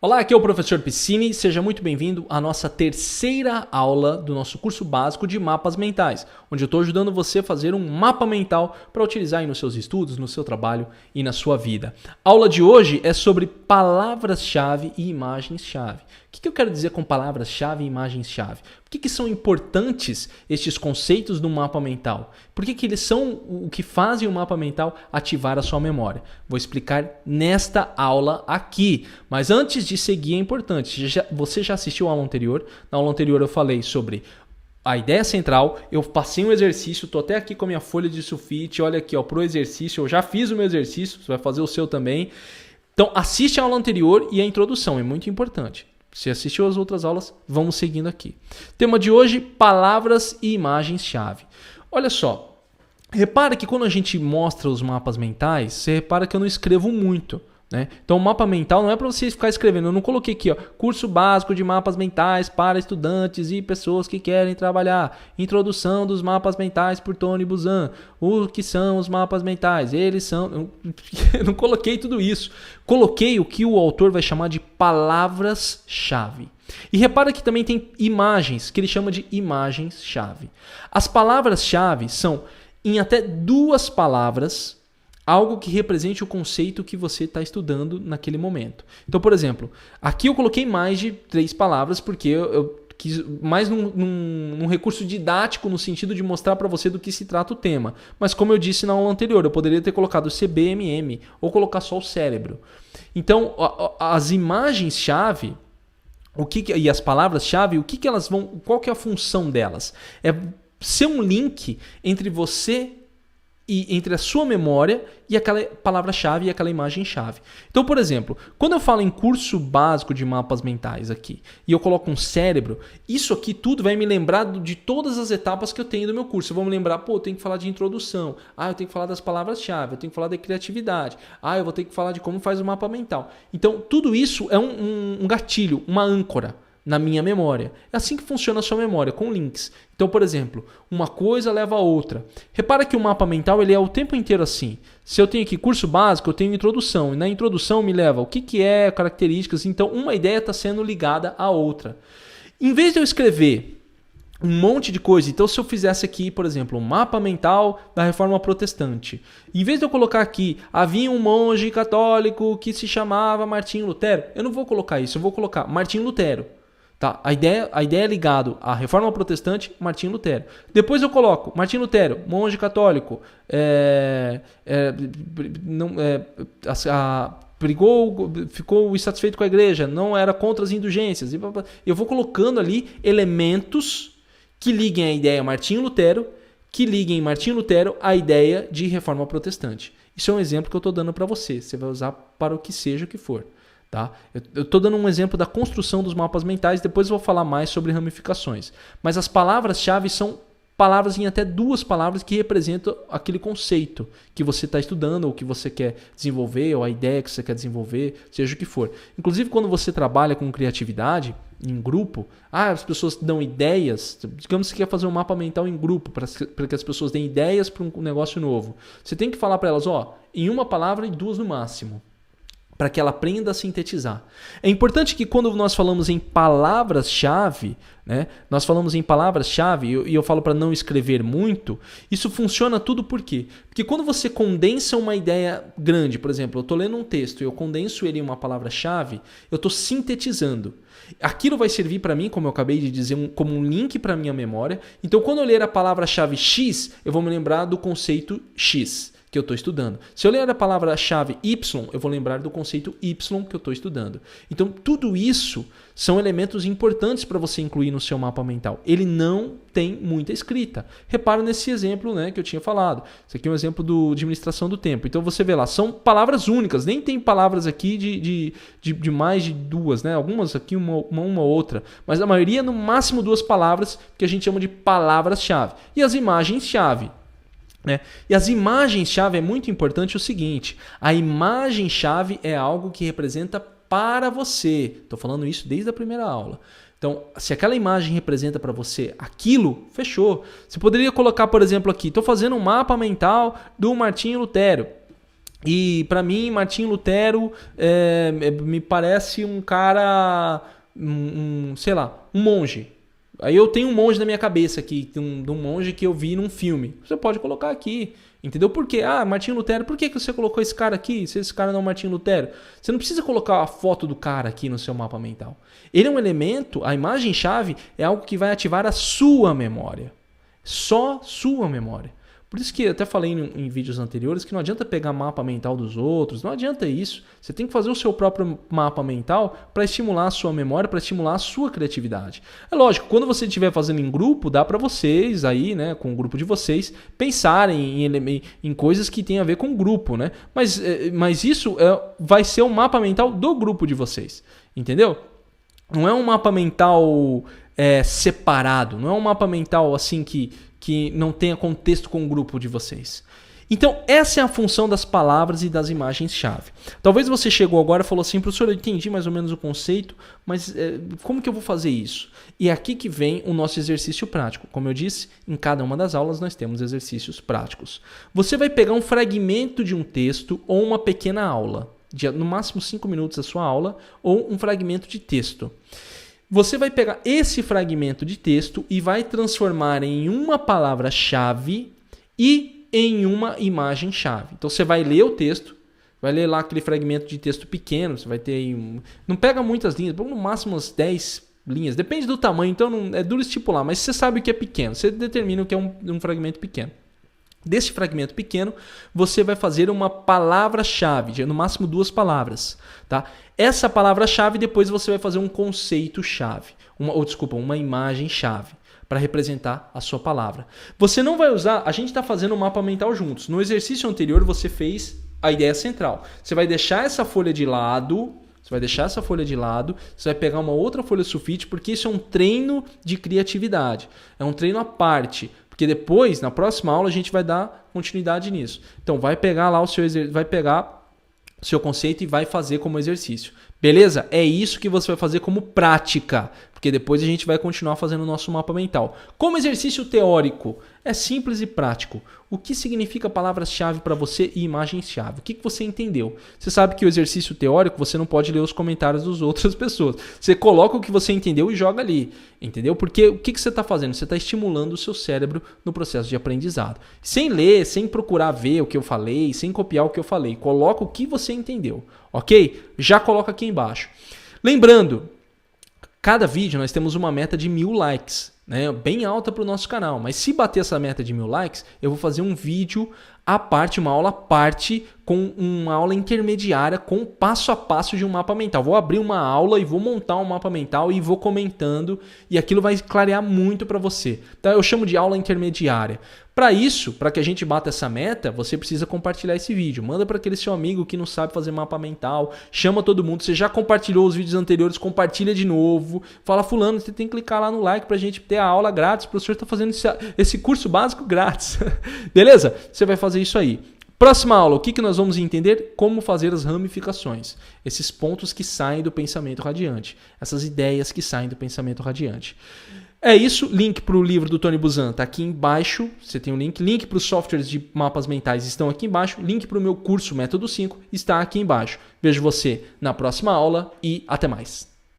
Olá, aqui é o professor Piscine, seja muito bem-vindo à nossa terceira aula do nosso curso básico de mapas mentais, onde eu estou ajudando você a fazer um mapa mental para utilizar aí nos seus estudos, no seu trabalho e na sua vida. A aula de hoje é sobre palavras-chave e imagens-chave. O que eu quero dizer com palavras-chave e imagens-chave? Por que são importantes estes conceitos do mapa mental? Por que eles são o que fazem o mapa mental ativar a sua memória? Vou explicar nesta aula aqui. Mas antes de seguir é importante, você já assistiu a aula anterior? Na aula anterior eu falei sobre a ideia central, eu passei um exercício, estou até aqui com a minha folha de sulfite, olha aqui para o exercício, eu já fiz o meu exercício, você vai fazer o seu também. Então assiste a aula anterior e a introdução, é muito importante. Se assistiu às outras aulas, vamos seguindo aqui. Tema de hoje, palavras e imagens-chave. Olha só, repara que quando a gente mostra os mapas mentais, você repara que eu não escrevo muito. Né? Então o mapa mental não é para você ficar escrevendo. Eu não coloquei aqui, curso básico de mapas mentais para estudantes e pessoas que querem trabalhar. Introdução dos mapas mentais por Tony Buzan. O que são os mapas mentais? Eles são... Eu não coloquei tudo isso. Coloquei o que o autor vai chamar de palavras-chave. E repara que também tem imagens, que ele chama de imagens-chave. As palavras-chave são em até 2 palavras... algo que represente o conceito que você está estudando naquele momento. Então, por exemplo, aqui eu coloquei mais de 3 palavras porque eu quis mais num recurso didático no sentido de mostrar para você do que se trata o tema. Mas como eu disse na aula anterior, eu poderia ter colocado CBMM ou colocar só o cérebro. Então, as imagens-chave e as palavras-chave, o que elas vão, qual que é a função delas? É ser um link entre você e entre a sua memória e aquela palavra-chave e aquela imagem-chave. Então, por exemplo, quando eu falo em curso básico de mapas mentais aqui e eu coloco um cérebro, isso aqui tudo vai me lembrar de todas as etapas que eu tenho do meu curso. Eu vou me lembrar, eu tenho que falar de introdução, eu tenho que falar das palavras-chave, eu tenho que falar da criatividade, eu vou ter que falar de como faz o mapa mental. Então, tudo isso é um gatilho, uma âncora na minha memória. É assim que funciona a sua memória, com links. Então, por exemplo, uma coisa leva a outra. Repara que o mapa mental ele é o tempo inteiro assim. Se eu tenho aqui curso básico, eu tenho introdução. E na introdução me leva o que é, características. Então, uma ideia está sendo ligada à outra. Em vez de eu escrever um monte de coisa, então se eu fizesse aqui, por exemplo, um mapa mental da Reforma Protestante. Em vez de eu colocar aqui, havia um monge católico que se chamava Martinho Lutero. Eu não vou colocar isso, eu vou colocar Martinho Lutero. Tá? A ideia é ligado à Reforma Protestante, Martinho Lutero. Depois eu coloco Martinho Lutero, monge católico, ficou insatisfeito com a igreja, não era contra as indulgências. Eu vou colocando ali elementos que liguem a ideia Martinho Lutero, que liguem Martinho Lutero à ideia de Reforma Protestante. Isso é um exemplo que eu estou dando para você. Você vai usar para o que seja o que for. Tá? Eu estou dando um exemplo da construção dos mapas mentais, depois eu vou falar mais sobre ramificações. Mas as palavras-chave são palavras em até 2 palavras que representam aquele conceito que você está estudando, ou que você quer desenvolver, ou a ideia que você quer desenvolver, seja o que for. Inclusive, quando você trabalha com criatividade, em grupo, as pessoas dão ideias, digamos que você quer fazer um mapa mental em grupo, para que as pessoas deem ideias para um negócio novo. Você tem que falar para elas, em 1 palavra e 2 no máximo, para que ela aprenda a sintetizar. É importante que quando nós falamos em palavras-chave, né, nós falamos em palavras-chave, e eu falo para não escrever muito, isso funciona tudo por quê? Porque quando você condensa uma ideia grande, por exemplo, eu estou lendo um texto e eu condenso ele em uma palavra-chave, eu estou sintetizando. Aquilo vai servir para mim, como eu acabei de dizer, como um link para a minha memória. Então, quando eu ler a palavra-chave X, eu vou me lembrar do conceito X que eu estou estudando. Se eu ler a palavra-chave Y, eu vou lembrar do conceito Y que eu estou estudando. Então, tudo isso são elementos importantes para você incluir no seu mapa mental. Ele não tem muita escrita. Repara nesse exemplo, né, que eu tinha falado. Isso aqui é um exemplo de administração do tempo. Então, você vê lá, são palavras únicas. Nem tem palavras aqui de mais de 2, né? Algumas aqui, uma outra. Mas a maioria, no máximo 2 palavras, que a gente chama de palavras-chave. E as imagens-chave. Né? E as imagens-chave é muito importante o seguinte, a imagem-chave é algo que representa para você. Estou falando isso desde a primeira aula. Então, se aquela imagem representa para você aquilo, fechou. Você poderia colocar, por exemplo, aqui, estou fazendo um mapa mental do Martinho Lutero. E para mim, Martinho Lutero me parece um cara, sei lá, um monge. Aí eu tenho um monge na minha cabeça aqui, de um monge que eu vi num filme. Você pode colocar aqui, entendeu? Por quê? Ah, Martinho Lutero, por que você colocou esse cara aqui, se esse cara não é Martinho Lutero? Você não precisa colocar a foto do cara aqui no seu mapa mental. Ele é um elemento, a imagem-chave é algo que vai ativar a sua memória. Só sua memória. Por isso que eu até falei em vídeos anteriores que não adianta pegar mapa mental dos outros, não adianta isso. Você tem que fazer o seu próprio mapa mental para estimular a sua memória, para estimular a sua criatividade. É lógico, quando você estiver fazendo em grupo, dá para vocês aí, né, com o grupo de vocês, pensarem em coisas que tem a ver com o grupo, né? Mas isso vai ser um mapa mental do grupo de vocês, entendeu? Não é um mapa mental separado, não é um mapa mental assim que não tenha contexto com o grupo de vocês. Então, essa é a função das palavras e das imagens-chave. Talvez você chegou agora e falou assim, professor, eu entendi mais ou menos o conceito, mas como que eu vou fazer isso? E é aqui que vem o nosso exercício prático. Como eu disse, em cada uma das aulas nós temos exercícios práticos. Você vai pegar um fragmento de um texto ou uma pequena aula, de no máximo 5 minutos a sua aula, ou um fragmento de texto. Você vai pegar esse fragmento de texto e vai transformar em uma palavra-chave e em uma imagem-chave. Então você vai ler o texto, vai ler lá aquele fragmento de texto pequeno, você vai ter aí não pega muitas linhas, no máximo umas 10 linhas, depende do tamanho, então não é duro estipular, mas você sabe o que é pequeno, você determina o que é um fragmento pequeno. Desse fragmento pequeno, você vai fazer uma palavra-chave, no máximo 2 palavras. Tá? Essa palavra-chave, depois você vai fazer um conceito-chave, uma imagem-chave, para representar a sua palavra. Você não vai usar, a gente está fazendo um mapa mental juntos. No exercício anterior, você fez a ideia central. Você vai deixar essa folha de lado, você vai pegar uma outra folha sulfite, porque isso é um treino de criatividade, é um treino à parte. Porque depois, na próxima aula, a gente vai dar continuidade nisso. Então, vai pegar lá o seu conceito e vai fazer como exercício. Beleza? É isso que você vai fazer como prática. Porque depois a gente vai continuar fazendo o nosso mapa mental. Como exercício teórico, é simples e prático. O que significa palavras-chave para você e imagens-chave? O que você entendeu? Você sabe que o exercício teórico você não pode ler os comentários das outras pessoas. Você coloca o que você entendeu e joga ali. Entendeu? Porque o que você está fazendo? Você está estimulando o seu cérebro no processo de aprendizado. Sem ler, sem procurar ver o que eu falei, sem copiar o que eu falei. Coloca o que você entendeu. Ok? Já coloca aqui embaixo. Lembrando, cada vídeo nós temos uma meta de 1000 likes, né? Bem alta para o nosso canal, mas se bater essa meta de 1000 likes, eu vou fazer um vídeo à parte, uma aula à parte, com uma aula intermediária, com passo a passo de um mapa mental. Vou abrir uma aula e vou montar um mapa mental e vou comentando, e aquilo vai clarear muito para você. Então eu chamo de aula intermediária. Para isso, para que a gente bata essa meta, você precisa compartilhar esse vídeo. Manda para aquele seu amigo que não sabe fazer mapa mental, chama todo mundo. Você já compartilhou os vídeos anteriores, compartilha de novo. Fala, fulano, você tem que clicar lá no like para a gente ter a aula grátis. O professor está fazendo esse curso básico grátis. Beleza? Você vai fazer isso aí. Próxima aula, o que nós vamos entender? Como fazer as ramificações. Esses pontos que saem do pensamento radiante. Essas ideias que saem do pensamento radiante. É isso, link para o livro do Tony Buzan está aqui embaixo, você tem o link. Link para os softwares de mapas mentais estão aqui embaixo. Link para o meu curso Método 5 está aqui embaixo. Vejo você na próxima aula e até mais.